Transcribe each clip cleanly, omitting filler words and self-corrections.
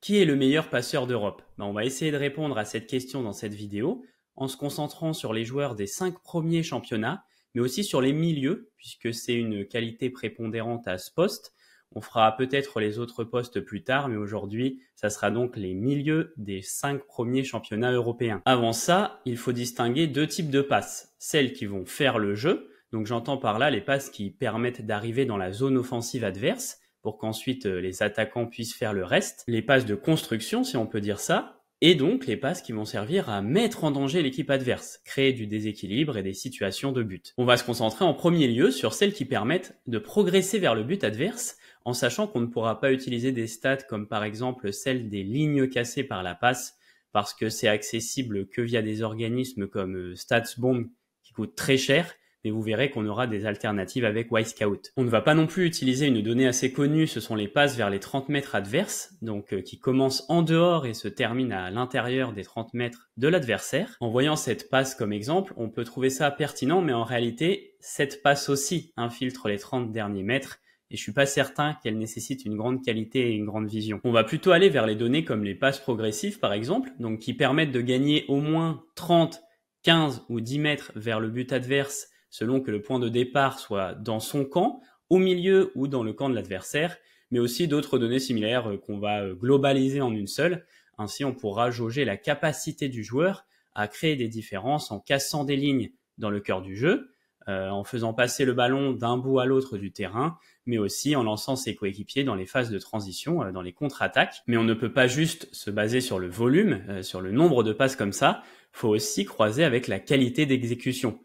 Qui est le meilleur passeur d'Europe? On va essayer de répondre à cette question dans cette vidéo en se concentrant sur les joueurs des 5 premiers championnats, mais aussi sur les milieux, puisque c'est une qualité prépondérante à ce poste. On fera peut-être les autres postes plus tard, mais aujourd'hui, ça sera donc les milieux des 5 premiers championnats européens. Avant ça, il faut distinguer deux types de passes. Celles qui vont faire le jeu, donc j'entends par là les passes qui permettent d'arriver dans la zone offensive adverse, pour qu'ensuite les attaquants puissent faire le reste, les passes de construction si on peut dire ça, et donc les passes qui vont servir à mettre en danger l'équipe adverse, créer du déséquilibre et des situations de but. On va se concentrer en premier lieu sur celles qui permettent de progresser vers le but adverse, en sachant qu'on ne pourra pas utiliser des stats comme par exemple celle des lignes cassées par la passe, parce que c'est accessible que via des organismes comme StatsBomb qui coûtent très cher, mais vous verrez qu'on aura des alternatives avec Wisecout. On ne va pas non plus utiliser une donnée assez connue, ce sont les passes vers les 30 mètres adverses, donc qui commencent en dehors et se terminent à l'intérieur des 30 mètres de l'adversaire. En voyant cette passe comme exemple, on peut trouver ça pertinent, mais en réalité, cette passe aussi infiltre les 30 derniers mètres, et je suis pas certain qu'elle nécessite une grande qualité et une grande vision. On va plutôt aller vers les données comme les passes progressives par exemple, donc qui permettent de gagner au moins 30, 15 ou 10 mètres vers le but adverse, selon que le point de départ soit dans son camp, au milieu ou dans le camp de l'adversaire, mais aussi d'autres données similaires qu'on va globaliser en une seule. Ainsi, on pourra jauger la capacité du joueur à créer des différences en cassant des lignes dans le cœur du jeu, en faisant passer le ballon d'un bout à l'autre du terrain, mais aussi en lançant ses coéquipiers dans les phases de transition, dans les contre-attaques. Mais on ne peut pas juste se baser sur le volume, sur le nombre de passes comme ça, il faut aussi croiser avec la qualité d'exécution.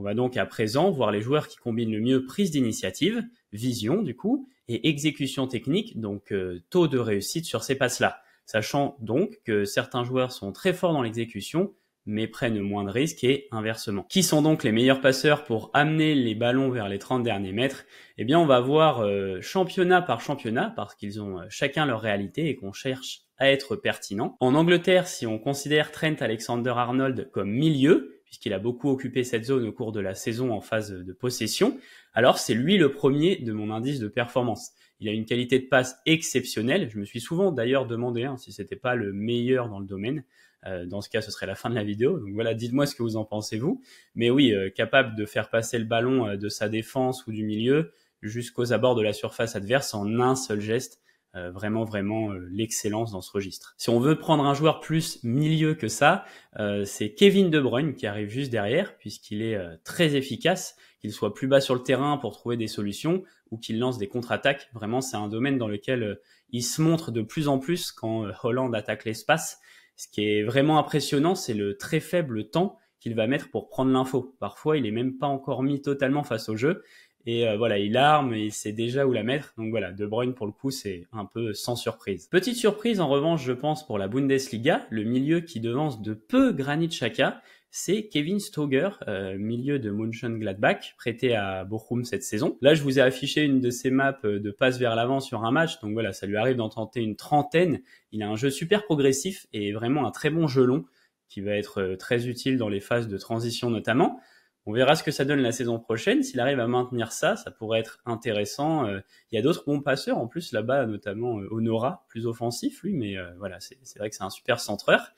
On va donc à présent voir les joueurs qui combinent le mieux prise d'initiative, vision du coup, et exécution technique, donc taux de réussite sur ces passes-là. Sachant donc que certains joueurs sont très forts dans l'exécution, mais prennent moins de risques et inversement. Qui sont donc les meilleurs passeurs pour amener les ballons vers les 30 derniers mètres? Eh bien on va voir championnat par championnat, parce qu'ils ont chacun leur réalité et qu'on cherche à être pertinent. En Angleterre, si on considère Trent Alexander-Arnold comme milieu, puisqu'il a beaucoup occupé cette zone au cours de la saison en phase de possession, alors c'est lui le premier de mon indice de performance. Il a une qualité de passe exceptionnelle. Je me suis souvent d'ailleurs demandé si c'était pas le meilleur dans le domaine. Dans ce cas, ce serait la fin de la vidéo. Donc voilà, dites-moi ce que vous en pensez vous. Mais oui, capable de faire passer le ballon de sa défense ou du milieu jusqu'aux abords de la surface adverse en un seul geste. Vraiment l'excellence dans ce registre. Si on veut prendre un joueur plus milieu que ça, c'est Kevin De Bruyne qui arrive juste derrière, puisqu'il est très efficace, qu'il soit plus bas sur le terrain pour trouver des solutions ou qu'il lance des contre-attaques. Vraiment, c'est un domaine dans lequel il se montre de plus en plus quand Hollande attaque l'espace. Ce qui est vraiment impressionnant, c'est le très faible temps qu'il va mettre pour prendre l'info. Parfois, il est même pas encore mis totalement face au jeu. Et voilà, il arme et il sait déjà où la mettre. Donc voilà, De Bruyne pour le coup, c'est un peu sans surprise. Petite surprise en revanche, je pense, pour la Bundesliga, le milieu qui devance de peu Granit Xhaka, c'est Kevin Stöger, milieu de Mönchengladbach, prêté à Bochum cette saison. Là, je vous ai affiché une de ses maps de passe vers l'avant sur un match, donc voilà, ça lui arrive d'en tenter une trentaine. Il a un jeu super progressif et vraiment un très bon jeu long, qui va être très utile dans les phases de transition notamment. On verra ce que ça donne la saison prochaine. S'il arrive à maintenir ça, ça pourrait être intéressant. Il y a d'autres bons passeurs en plus là-bas, notamment Honora, plus offensif lui, mais voilà, c'est vrai que c'est un super centreur.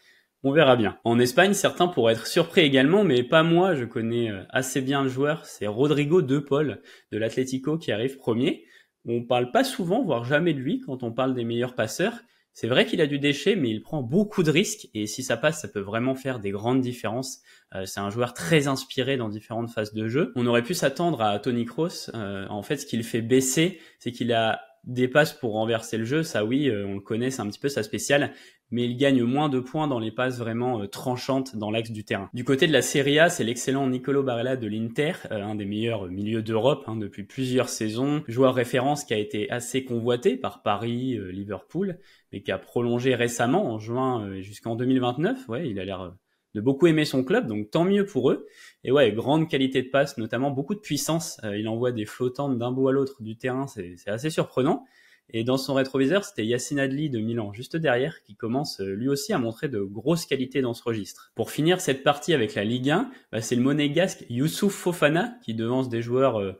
On verra bien. En Espagne, certains pourraient être surpris également, mais pas moi. Je connais assez bien le joueur. C'est Rodrigo De Paul de l'Atlético qui arrive premier. On parle pas souvent, voire jamais de lui quand on parle des meilleurs passeurs. C'est vrai qu'il a du déchet, mais il prend beaucoup de risques et si ça passe, ça peut vraiment faire des grandes différences. C'est un joueur très inspiré dans différentes phases de jeu. On aurait pu s'attendre à Toni Kroos. En fait, ce qui le fait baisser, c'est qu'il a des passes pour renverser le jeu. Ça, oui, on le connaît, c'est un petit peu sa spéciale. Mais il gagne moins de points dans les passes vraiment tranchantes dans l'axe du terrain. Du côté de la Serie A, c'est l'excellent Nicolo Barella de l'Inter, un des meilleurs milieux d'Europe depuis plusieurs saisons. Joueur référence qui a été assez convoité par Paris, Liverpool, mais qui a prolongé récemment en juin jusqu'en 2029. Ouais, il a l'air de beaucoup aimer son club, donc tant mieux pour eux. Et ouais, grande qualité de passe, notamment beaucoup de puissance. Il envoie des flottantes d'un bout à l'autre du terrain, c'est assez surprenant. Et dans son rétroviseur, c'était Yacine Adli de Milan, juste derrière, qui commence lui aussi à montrer de grosses qualités dans ce registre. Pour finir cette partie avec la Ligue 1, c'est le monégasque Youssouf Fofana qui devance des joueurs,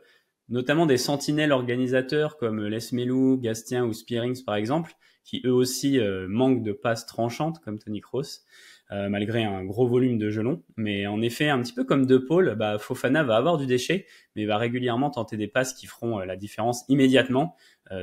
notamment des sentinelles organisateurs comme Les Melou, Gastien ou Spearings par exemple, qui eux aussi manquent de passes tranchantes comme Toni Kroos, malgré un gros volume de jeu long. Mais en effet, un petit peu comme De Paul, Fofana va avoir du déchet, mais va régulièrement tenter des passes qui feront la différence immédiatement,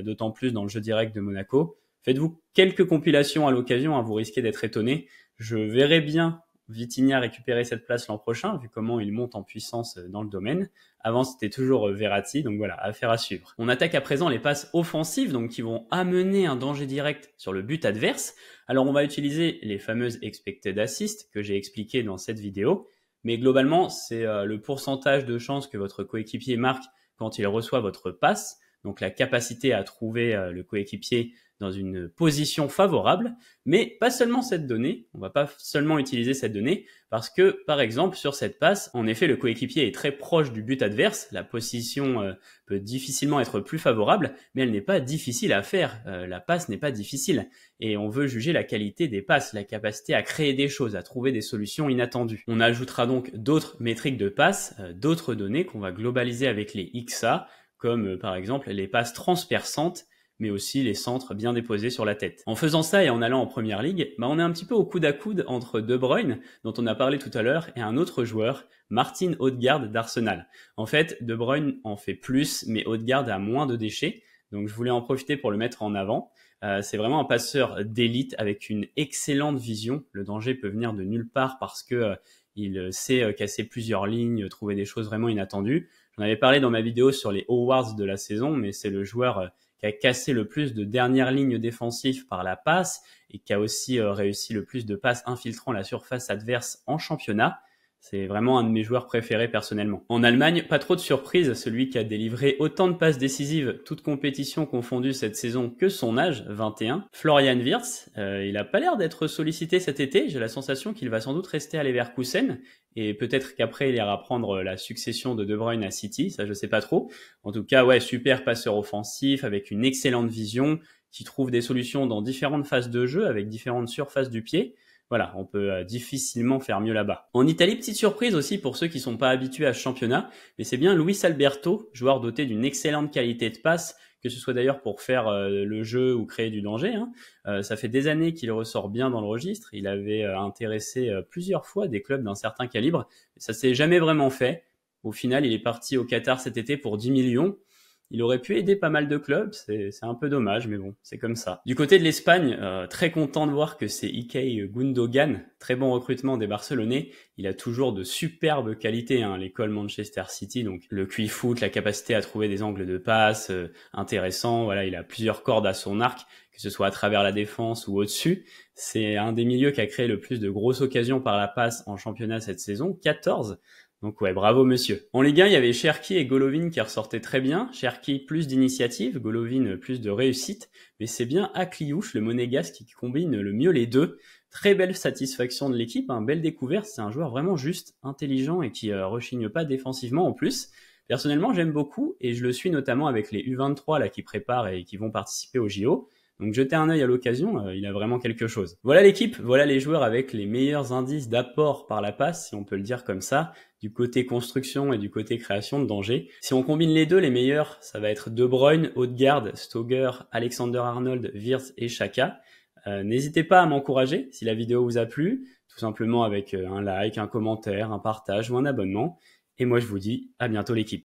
d'autant plus dans le jeu direct de Monaco. Faites-vous quelques compilations à l'occasion, hein, vous risquez d'être étonné. Je verrai bien Vitinha récupérer cette place l'an prochain, vu comment il monte en puissance dans le domaine. Avant, c'était toujours Verratti, donc voilà, affaire à suivre. On attaque à présent les passes offensives, donc qui vont amener un danger direct sur le but adverse. Alors, on va utiliser les fameuses expected assists que j'ai expliquées dans cette vidéo, mais globalement, c'est le pourcentage de chances que votre coéquipier marque quand il reçoit votre passe, donc la capacité à trouver le coéquipier dans une position favorable, mais pas seulement cette donnée, on va pas seulement utiliser cette donnée, parce que, par exemple, sur cette passe, en effet, le coéquipier est très proche du but adverse, la position peut difficilement être plus favorable, mais elle n'est pas difficile à faire, la passe n'est pas difficile, et on veut juger la qualité des passes, la capacité à créer des choses, à trouver des solutions inattendues. On ajoutera donc d'autres métriques de passe, d'autres données qu'on va globaliser avec les XA, comme par exemple les passes transperçantes, mais aussi les centres bien déposés sur la tête. En faisant ça et en allant en première ligue, on est un petit peu au coude à coude entre De Bruyne, dont on a parlé tout à l'heure, et un autre joueur, Martin Odegaard d'Arsenal. En fait, De Bruyne en fait plus, mais Odegaard a moins de déchets, donc je voulais en profiter pour le mettre en avant. C'est vraiment un passeur d'élite avec une excellente vision. Le danger peut venir de nulle part parce que il sait casser plusieurs lignes, trouver des choses vraiment inattendues. J'en avais parlé dans ma vidéo sur les awards de la saison, mais c'est le joueur qui a cassé le plus de dernières lignes défensives par la passe et qui a aussi réussi le plus de passes infiltrant la surface adverse en championnat. C'est vraiment un de mes joueurs préférés personnellement. En Allemagne, pas trop de surprise, celui qui a délivré autant de passes décisives, toutes compétitions confondues cette saison, que son âge, 21. Florian Wirtz, il a pas l'air d'être sollicité cet été, j'ai la sensation qu'il va sans doute rester à Leverkusen, et peut-être qu'après il ira prendre la succession de De Bruyne à City, ça je sais pas trop. En tout cas, ouais, super passeur offensif, avec une excellente vision, qui trouve des solutions dans différentes phases de jeu, avec différentes surfaces du pied. Voilà, on peut difficilement faire mieux là-bas. En Italie, petite surprise aussi pour ceux qui sont pas habitués à ce championnat, mais c'est bien Luis Alberto, joueur doté d'une excellente qualité de passe, que ce soit d'ailleurs pour faire le jeu ou créer du danger. Ça fait des années qu'il ressort bien dans le registre. Il avait intéressé plusieurs fois des clubs d'un certain calibre. Ça s'est jamais vraiment fait. Au final, il est parti au Qatar cet été pour 10 millions. Il aurait pu aider pas mal de clubs, c'est un peu dommage, mais bon, c'est comme ça. Du côté de l'Espagne, très content de voir que c'est Ilkay Gundogan, très bon recrutement des Barcelonais. Il a toujours de superbes qualités, l'école Manchester City, donc le QI foot, la capacité à trouver des angles de passe intéressants. Voilà, il a plusieurs cordes à son arc, que ce soit à travers la défense ou au-dessus. C'est un des milieux qui a créé le plus de grosses occasions par la passe en championnat cette saison, 14. Donc ouais, bravo monsieur. En Ligue 1, il y avait Cherki et Golovin qui ressortaient très bien. Cherki plus d'initiative, Golovin plus de réussite, mais c'est bien Akliouche, le monégasque, qui combine le mieux les deux. Très belle satisfaction de l'équipe, belle découverte, c'est un joueur vraiment juste, intelligent et qui rechigne pas défensivement en plus. Personnellement, j'aime beaucoup et je le suis notamment avec les U23 là qui préparent et qui vont participer au JO. Donc jetez un œil à l'occasion, il a vraiment quelque chose. Voilà l'équipe, voilà les joueurs avec les meilleurs indices d'apport par la passe, si on peut le dire comme ça, du côté construction et du côté création de danger. Si on combine les deux, les meilleurs, ça va être De Bruyne, Odegaard, Stoger, Alexander-Arnold, Wirtz et Xhaka. N'hésitez pas à m'encourager si la vidéo vous a plu, tout simplement avec un like, un commentaire, un partage ou un abonnement. Et moi je vous dis à bientôt l'équipe.